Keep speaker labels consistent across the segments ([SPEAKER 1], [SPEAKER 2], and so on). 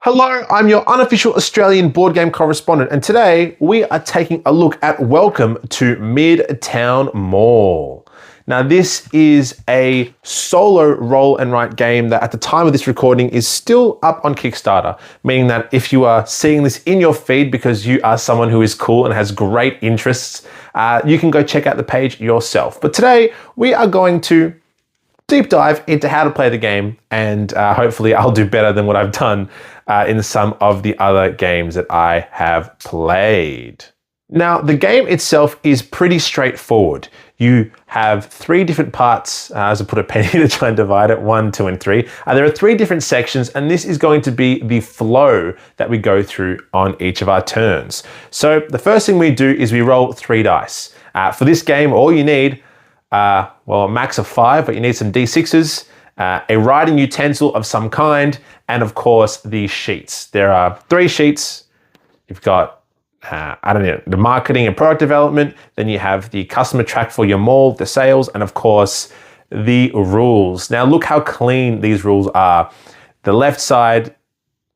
[SPEAKER 1] Hello, I'm your unofficial Australian board game correspondent, and today we are taking a look at Welcome to Midtown Mall. Now, this is a solo roll and write game that at the time of this recording is still up on Kickstarter, meaning that if you are seeing this in your feed because you are someone who is cool and has great interests, you can go check out the page yourself. But today we are going to deep dive into how to play the game, and hopefully I'll do better than what I've done in some of the other games that I have played. Now, the game itself is pretty straightforward. You have three different parts, as I put a penny to try and divide it, 1, 2, and 3. There are three different sections, and this is going to be the flow that we go through on each of our turns. So the first thing we do is we roll 3 dice. For this game, all you need, well, a max of 5, but you need some D6s, a writing utensil of some kind, and of course the sheets. There are 3 sheets. You've got, the marketing and product development, then you have the customer track for your mall, the sales, and of course the rules. Now look how clean these rules are. The left side,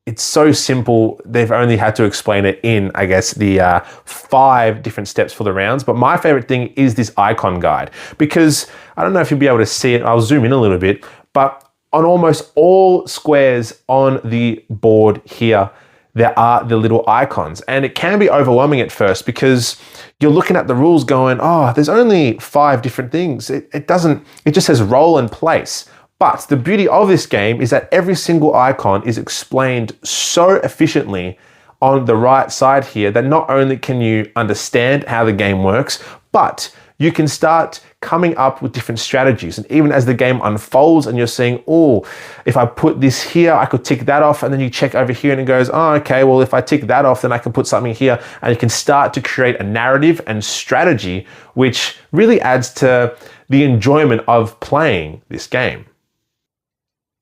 [SPEAKER 1] it's so simple. They've only had to explain it in, I guess, the 5 different steps for the rounds. But my favorite thing is this icon guide, because I don't know if you'll be able to see it. I'll zoom in a little bit, but on almost all squares on the board here, there are the little icons. And it can be overwhelming at first because you're looking at the rules going, oh, there's only 5 different things. It just says roll and place. But the beauty of this game is that every single icon is explained so efficiently on the right side here that not only can you understand how the game works, but you can start coming up with different strategies. And even as the game unfolds and you're saying, oh, if I put this here, I could tick that off. And then you check over here and it goes, oh, okay, well, if I tick that off, then I can put something here. And you can start to create a narrative and strategy, which really adds to the enjoyment of playing this game.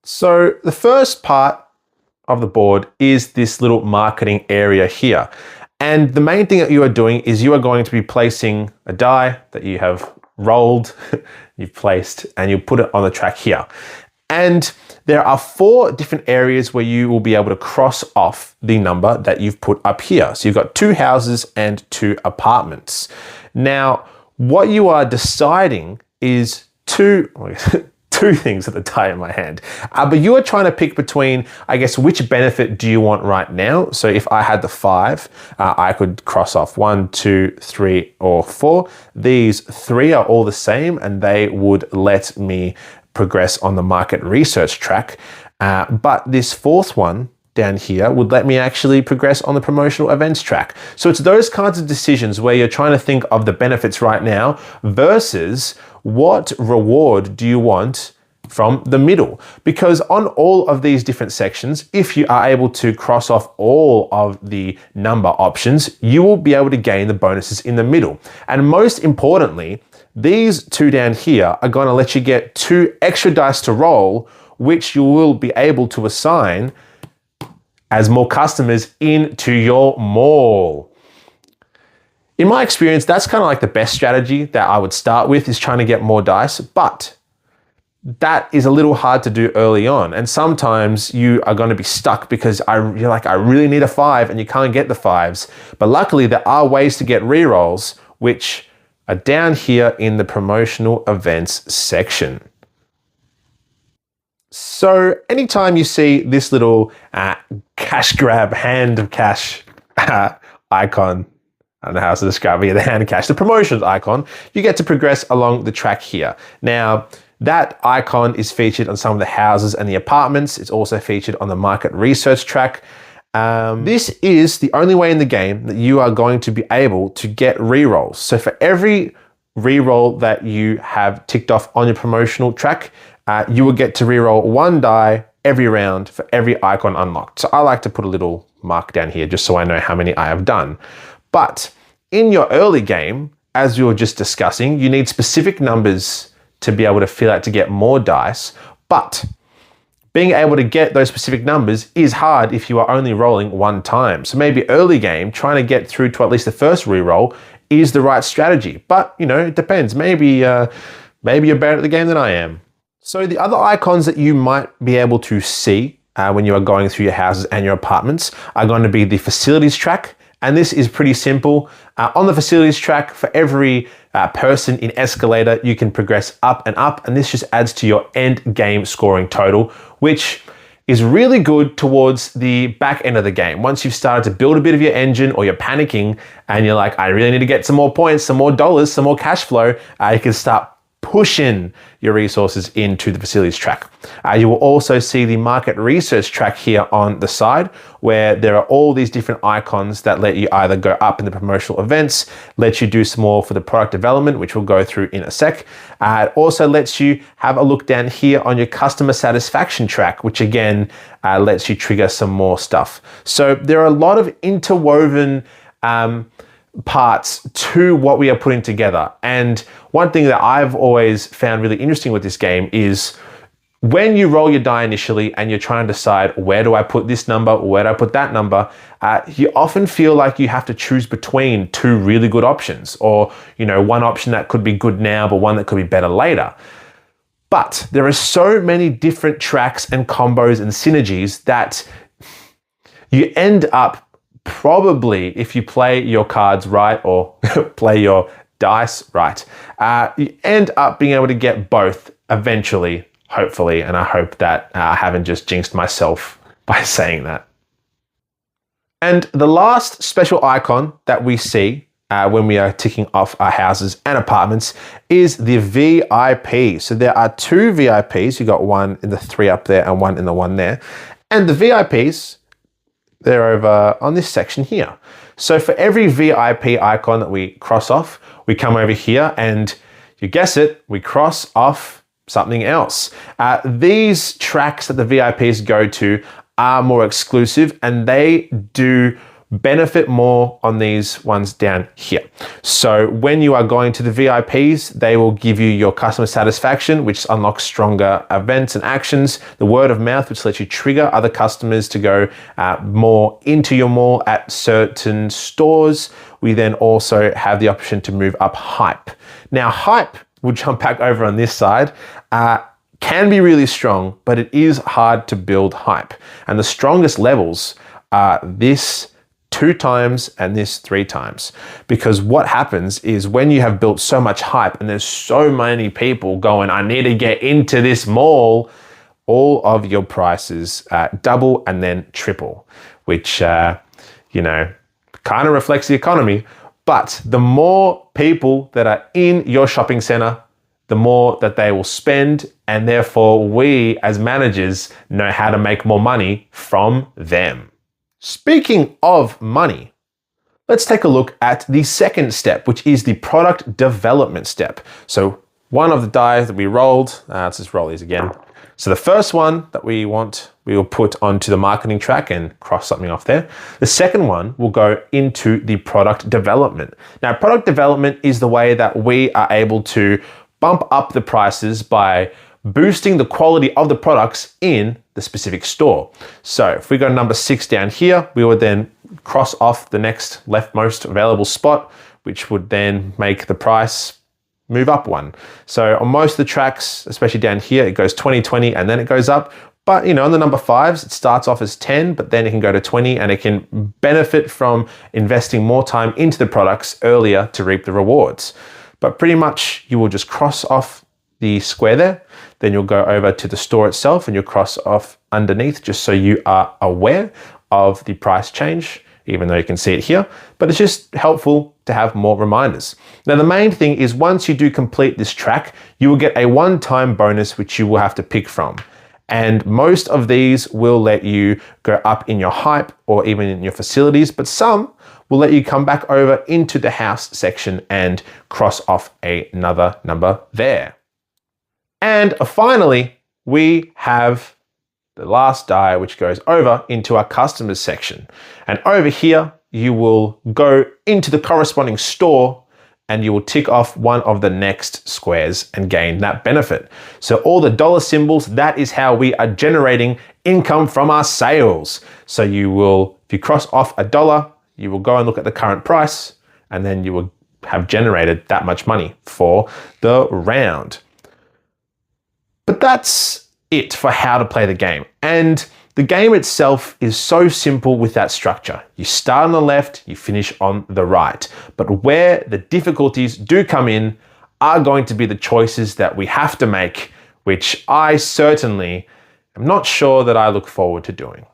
[SPEAKER 1] So the first part of the board is this little marketing area here. And the main thing that you are doing is you are going to be placing a die that you have rolled, you've placed, and you put it on the track here. And there are 4 different areas where you will be able to cross off the number that you've put up here. So you've got 2 houses and 2 apartments. Now, what you are deciding is two things at the die in my hand. But you are trying to pick between, I guess, which benefit do you want right now? So if I had the 5, I could cross off 1, 2, 3, or 4. These 3 are all the same, and they would let me progress on the market research track. But this 4th one down here would let me actually progress on the promotional events track. So it's those kinds of decisions where you're trying to think of the benefits right now versus what reward do you want from the middle? Because on all of these different sections, if you are able to cross off all of the number options, you will be able to gain the bonuses in the middle. And most importantly, these 2 down here are going to let you get 2 extra dice to roll, which you will be able to assign as more customers into your mall. In my experience, that's kind of like the best strategy that I would start with, is trying to get more dice, but that is a little hard to do early on. And sometimes you are going to be stuck because you're like, I really need a 5 and you can't get the 5s. But luckily there are ways to get rerolls, which are down here in the promotional events section. So anytime you see this little cash grab, hand of cash icon, I don't know how to describe it, the hand of cash, the promotions icon, you get to progress along the track here. Now, that icon is featured on some of the houses and the apartments. It's also featured on the market research track. This is the only way in the game that you are going to be able to get rerolls. So for every reroll that you have ticked off on your promotional track, you will get to reroll 1 die every round for every icon unlocked. So I like to put a little mark down here just so I know how many I have done. But in your early game, as we were just discussing, you need specific numbers to be able to fill out to get more dice. But being able to get those specific numbers is hard if you are only rolling 1 time. So maybe early game, trying to get through to at least the first reroll is the right strategy. But, you know, it depends. Maybe you're better at the game than I am. So the other icons that you might be able to see when you are going through your houses and your apartments are going to be the facilities track. And this is pretty simple. On the facilities track, for every person in escalator, you can progress up and up. And this just adds to your end game scoring total, which is really good towards the back end of the game. Once you've started to build a bit of your engine or you're panicking and you're like, I really need to get some more points, some more dollars, some more cash flow, you can start pushing your resources into the facilities track. You will also see the market research track here on the side, where there are all these different icons that let you either go up in the promotional events, let you do some more for the product development, which we'll go through in a sec. It also lets you have a look down here on your customer satisfaction track, which again lets you trigger some more stuff. So there are a lot of interwoven parts to what we are putting together. And one thing that I've always found really interesting with this game is when you roll your die initially and you're trying to decide, where do I put this number, where do I put that number, you often feel like you have to choose between two really good options, or one option that could be good now but one that could be better later. But there are so many different tracks and combos and synergies that you end up probably, if you play your cards right or play your dice right, you end up being able to get both eventually, hopefully. And I hope that I haven't just jinxed myself by saying that. And the last special icon that we see when we are ticking off our houses and apartments is the VIP. So there are two VIPs. You got one in the 3 up there and one in the 1 there. And the VIPs, they're over on this section here. So for every VIP icon that we cross off, we come over here and you guess it, we cross off something else. These tracks that the VIPs go to are more exclusive and they do benefit more on these ones down here. So when you are going to the VIPs, they will give you your customer satisfaction, which unlocks stronger events and actions, the word of mouth, which lets you trigger other customers to go more into your mall at certain stores. We then also have the option to move up hype. Now hype, we'll jump back over on this side, can be really strong, but it is hard to build hype. And the strongest levels are this 2 times and this 3 times. Because what happens is when you have built so much hype and there's so many people going, I need to get into this mall, all of your prices double and then triple, which, kind of reflects the economy. But the more people that are in your shopping center, the more that they will spend, and therefore we as managers know how to make more money from them. Speaking of money, let's take a look at the second step, which is the product development step. So one of the dice that we rolled, let's just roll these again. So the first one that we will put onto the marketing track and cross something off there. The second one will go into the product development. Now, product development is the way that we are able to bump up the prices by boosting the quality of the products in the specific store. So if we go to number 6 down here, we would then cross off the next leftmost available spot, which would then make the price move up 1. So on most of the tracks, especially down here, it goes 20, 20, and then it goes up. But on the number 5s, it starts off as 10, but then it can go to 20 and it can benefit from investing more time into the products earlier to reap the rewards. But pretty much you will just cross off the square there, then you'll go over to the store itself and you'll cross off underneath just so you are aware of the price change, even though you can see it here, but it's just helpful to have more reminders. Now, the main thing is once you do complete this track, you will get a one-time bonus, which you will have to pick from. And most of these will let you go up in your hype or even in your facilities, but some will let you come back over into the house section and cross off another number there. And finally, we have the last die, which goes over into our customers section. And over here, you will go into the corresponding store and you will tick off one of the next squares and gain that benefit. So all the dollar symbols, that is how we are generating income from our sales. So you will, if you cross off $1, you will go and look at the current price, and then you will have generated that much money for the round. But that's it for how to play the game. And The game itself is so simple with that structure. You start on the left, you finish on the right. But where the difficulties do come in are going to be the choices that we have to make, which I certainly am not sure that I look forward to doing.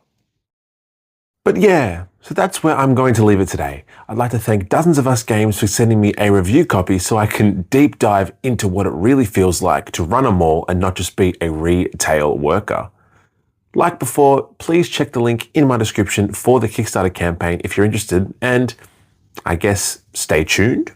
[SPEAKER 1] But yeah, so that's where I'm going to leave it today. I'd like to thank Dozens of Us Games for sending me a review copy so I can deep dive into what it really feels like to run a mall and not just be a retail worker. Like before, please check the link in my description for the Kickstarter campaign if you're interested, and I guess stay tuned.